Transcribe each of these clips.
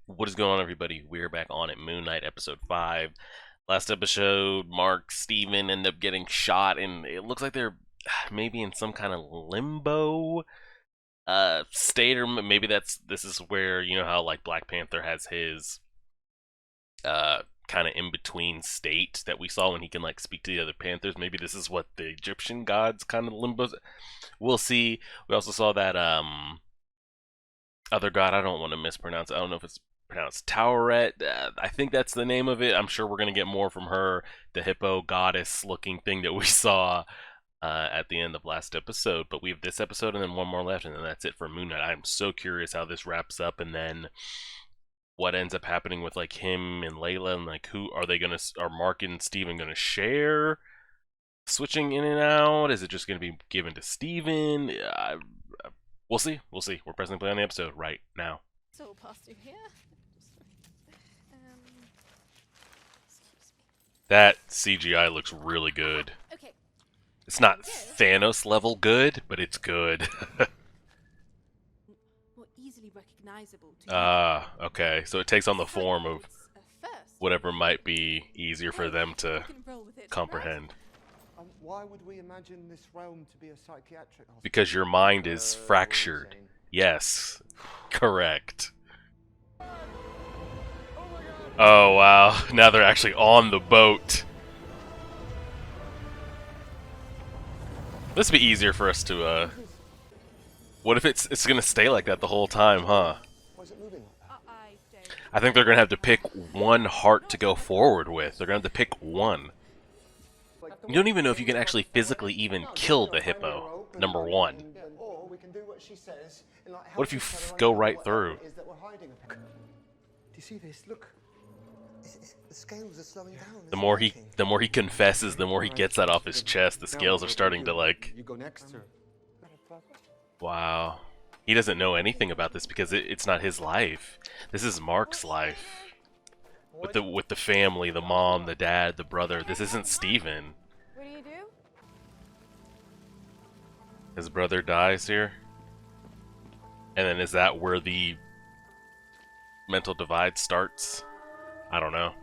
What is going on, everybody? We're back on at Moon Knight episode 5. Last episode, Mark, Steven end up getting shot, and it looks like they're maybe in some kind of limbo state, or maybe this is where, you know how like Black Panther has his kind of in between state that we saw when he can like speak to the other Panthers. Maybe this is what the Egyptian gods kind of limbo. We'll see. We also saw that other god. I don't want to mispronounce it. I don't know if it's pronounced Toweret. I think that's the name of it. I'm sure we're gonna get more from her, the hippo goddess looking thing that we saw at the end of last episode. But we have this episode and then one more left, and then that's it for Moon Knight. I'm so curious how this wraps up, and then what ends up happening with like him and Layla, and like who are they gonna? Are Mark and Steven gonna share? Switching in and out? Is it just gonna be given to Steven? We'll see. We'll see. We're pressing play on the episode right now. It's all past through here. Excuse me. That CGI looks really good. Okay. It's not Thanos level good, but it's good. More easily recognizable to Ah, okay. So it takes on the It's like form of it's a first. whatever might be easier for them to We can roll with it, comprehend. Why would we imagine this realm to be a psychiatric hospital? Because your mind is fractured. insane. Yes. Correct. Oh, wow. Now they're actually on the boat. This would be easier for us to, What if it's gonna stay like that the whole time, huh? Why is it moving like that? I don't. I think they're gonna have to pick one heart to go forward with. They're gonna have to pick one. You don't even know if you can actually physically even kill the hippo, number one. Or we can do what she says and like What if you help each other go uncover right what through? it is that we're hiding upon. Do you see this? Look. The scales are slowing down. The more he confesses, the more he gets that off his chest. The scales are starting to like, You go next, sir. wow. He doesn't know anything about this because it's not his life. This is Mark's life. With the family, the mom, the dad, the brother. This isn't Steven. What do you do? His brother dies here. And then is that where the mental divide starts? I don't know.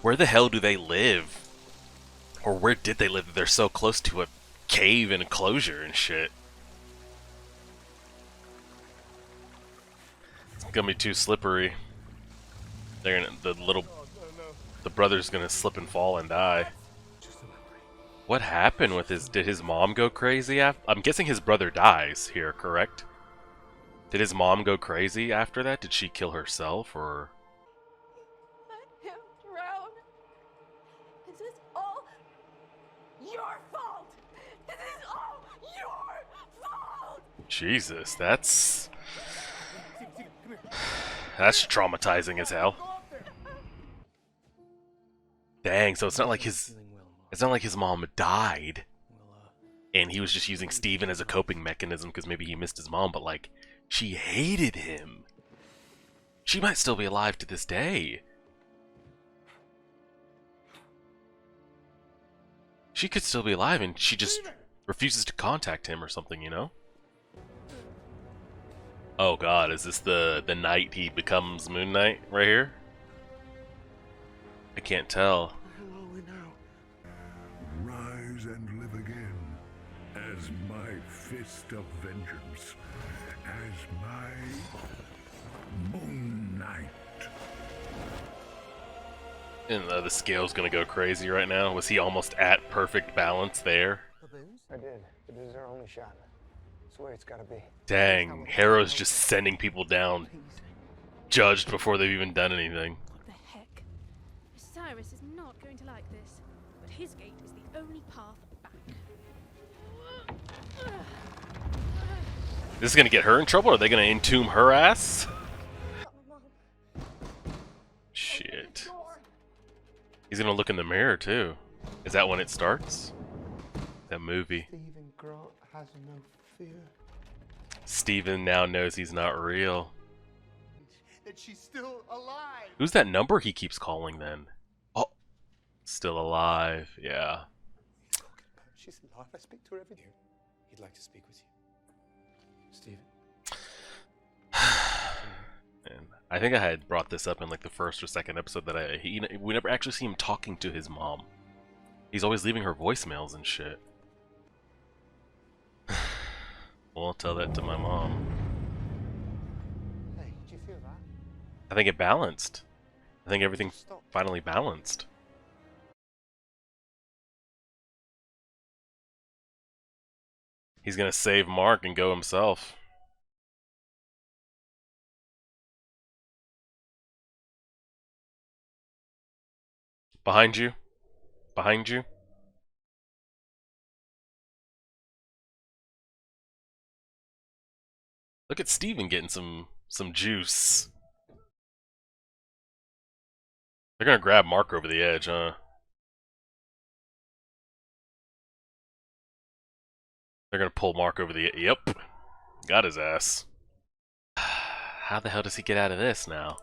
Where the hell do they live? Or where did they live? They're so close to a cave and enclosure and shit. It's gonna be too slippery. They're gonna, the brother's gonna slip and fall and die. What happened with did his mom go crazy after? I'm guessing his brother dies here, correct? Did his mom go crazy after that? Did she kill herself, or? Let him drown. This is all your fault. This is all your fault. Jesus, that's traumatizing as hell. Dang, so it's not like his mom died, and he was just using Steven as a coping mechanism because maybe he missed his mom, but like, she hated him. She might still be alive to this day. She could still be alive, and she just refuses to contact him or something, you know? Oh god, is this the night he becomes Moon Knight right here? I can't tell. Hello now. Rise and live again as my fist of vengeance, as my Moon Knight. And the scale's gonna go crazy right now. Was he almost at perfect balance there? I did, but this is our only shot. It's the way it's gotta be. Dang, Harrow's just sending people down, judged before they've even done anything. What the heck? Cyrus is not going to like this, but his gate is the only path back. This is gonna get her in trouble? Or are they gonna entomb her ass? Shit. He's gonna look in the mirror too. Is that when it starts? That movie. Stephen Grant has no fear. Steven now knows he's not real. That she's still alive. Who's that number he keeps calling then? Oh, still alive, yeah. She's alive. I speak to her every day. He'd like to speak with you. Stephen. And I think I had brought this up in like the first or second episode that we never actually see him talking to his mom. He's always leaving her voicemails and shit. Well, I'll tell that to my mom. Hey, do you feel that? I think it balanced. I think everything Stop. finally balanced. He's gonna save Mark and go himself. Behind you. Behind you. Look at Steven getting some juice. They're gonna grab Mark over the edge, huh? They're gonna pull Mark over the... Yep. Got his ass. How the hell does he get out of this now?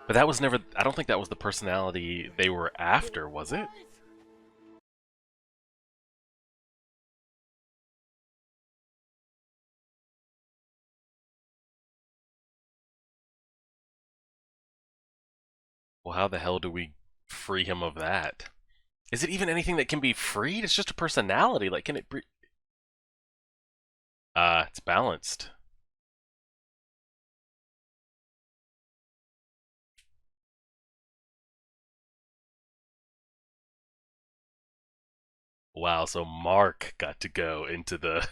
But that was never... I don't think that was the personality they were after, was it? Well, how the hell do we free him of that? Is it even anything that can be freed? It's just a personality. Like, can it be... it's balanced. Wow, so Mark got to go into the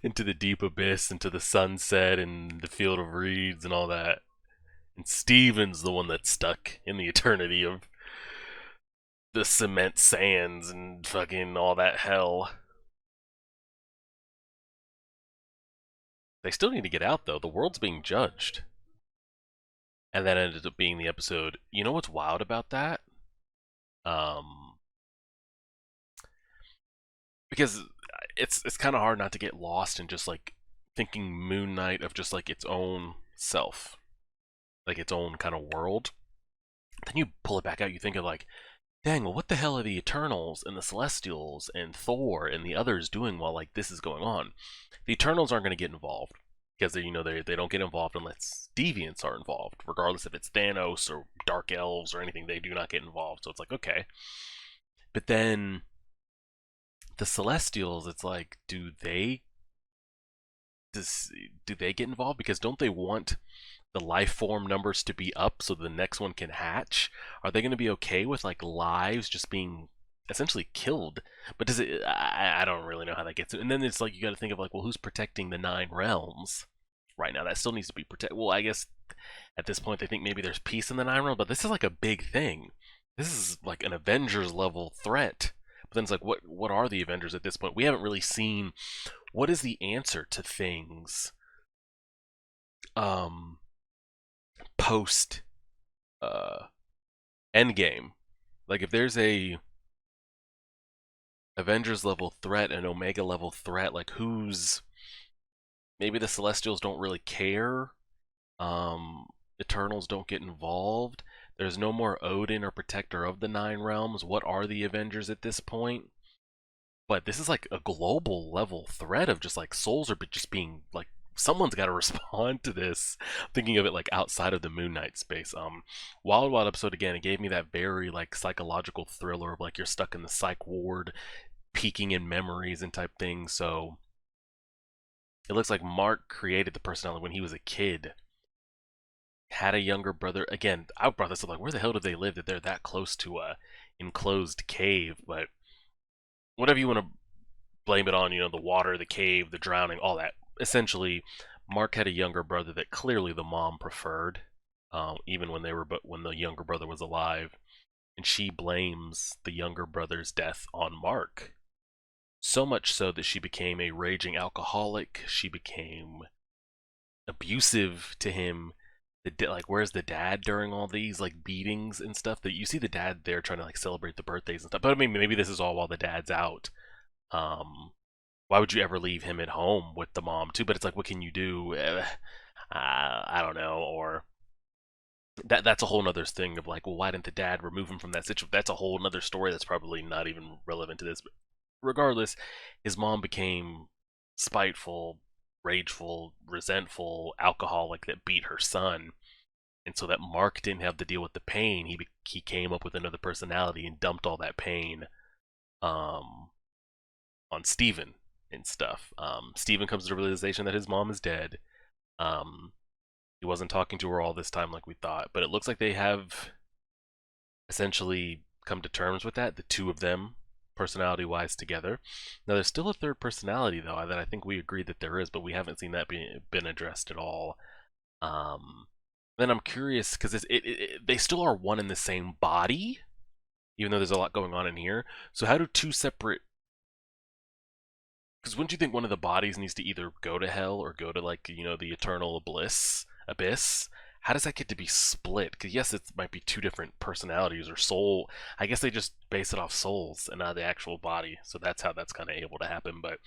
into the deep abyss, into the sunset and the field of reeds and all that. And Steven's the one that's stuck in the eternity of the cement sands and fucking all that hell. They still need to get out though. The world's being judged. And that ended up being the episode. You know what's wild about that? Because it's kind of hard not to get lost in just like thinking Moon Knight of just like its own self, like its own kind of world. Then you pull it back out, you think of like, dang, well, what the hell are the Eternals and the Celestials and Thor and the others doing while like this is going on? The Eternals aren't going to get involved because they don't get involved unless deviants are involved, regardless if it's Thanos or Dark Elves or anything. They do not get involved, so it's like okay. But then the Celestials, it's like, do they get involved? Because don't they want the life form numbers to be up so the next one can hatch? Are they going to be okay with like lives just being essentially killed? But does it? I don't really know how that gets. And then it's like you got to think of like, well, who's protecting the 9 realms right now? That still needs to be protected. Well, I guess at this point they think maybe there's peace in the 9 realms, but this is like a big thing. This is like an Avengers level threat. But then it's like, what are the Avengers at this point? We haven't really seen what is the answer to things post Endgame. Like if there's a Avengers level threat, an Omega level threat, like who's... Maybe the Celestials don't really care. Eternals don't get involved. There's no more Odin or Protector of the 9 realms. What are the Avengers at this point? But this is like a global level threat of just like souls are just being like, someone's got to respond to this. I'm thinking of it like outside of the Moon Knight space. Wild Wild episode again, it gave me that very like psychological thriller of like you're stuck in the psych ward, peeking in memories and type thing. So it looks like Mark created the personality when he was a kid. Had a younger brother. Again, I brought this up like, where the hell do they live that they're that close to a enclosed cave? But whatever you want to blame it on, you know, the water, the cave, the drowning, all that. Essentially, Mark had a younger brother that clearly the mom preferred, even when the younger brother was alive, and she blames the younger brother's death on Mark. So much so that she became a raging alcoholic. She became abusive to him. Like, where's the dad during all these like beatings and stuff? That you see the dad there trying to like celebrate the birthdays and stuff. But I mean, maybe this is all while the dad's out. Why would you ever leave him at home with the mom too? But it's like, what can you do? I don't know. Or that's a whole nother thing of like, well, why didn't the dad remove him from that situation? That's a whole nother story that's probably not even relevant to this. But regardless, his mom became spiteful, rageful, resentful, alcoholic that beat her son. And so that Mark didn't have to deal with the pain. He came up with another personality and dumped all that pain um, on Steven and stuff. Steven comes to the realization that his mom is dead. Um, he wasn't talking to her all this time like we thought, but it looks like they have essentially come to terms with that, the two of them, personality wise, together. Now, there's still a third personality, though, that I think we agreed that there is, but we haven't seen that been addressed at all. Um, then I'm curious because they still are one in the same body, even though there's a lot going on in here. So, how do two separate. Because wouldn't you think one of the bodies needs to either go to hell or go to, like, the eternal abyss? How does that get to be split? Because yes, it might be two different personalities or soul. I guess they just base it off souls and not the actual body. So that's how that's kind of able to happen. But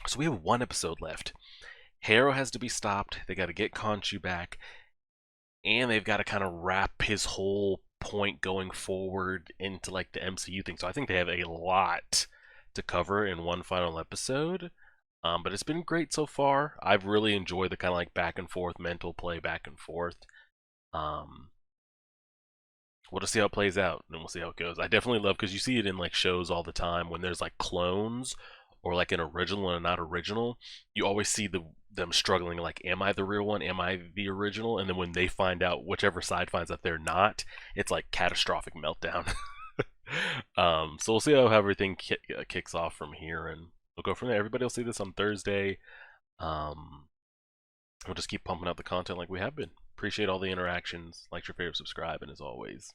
so we have one episode left. Harrow has to be stopped. They got to get Khonshu back, and they've got to kind of wrap his whole point going forward into like the MCU thing. So I think they have a lot to cover in one final episode. But it's been great so far. I've really enjoyed the kind of like back and forth mental play back and forth. Um, we'll just see how it plays out, and we'll see how it goes. I definitely love because you see it in like shows all the time when there's like clones or like an original and not original. You always see them struggling. Like, am I the real one? Am I the original? And then when they find out, whichever side finds out they're not, it's like catastrophic meltdown. So we'll see how everything kicks off from here, and we'll go from there. Everybody will see this on Thursday. We'll just keep pumping out the content like we have been. Appreciate all the interactions. Like your favorite, subscribe, and as always,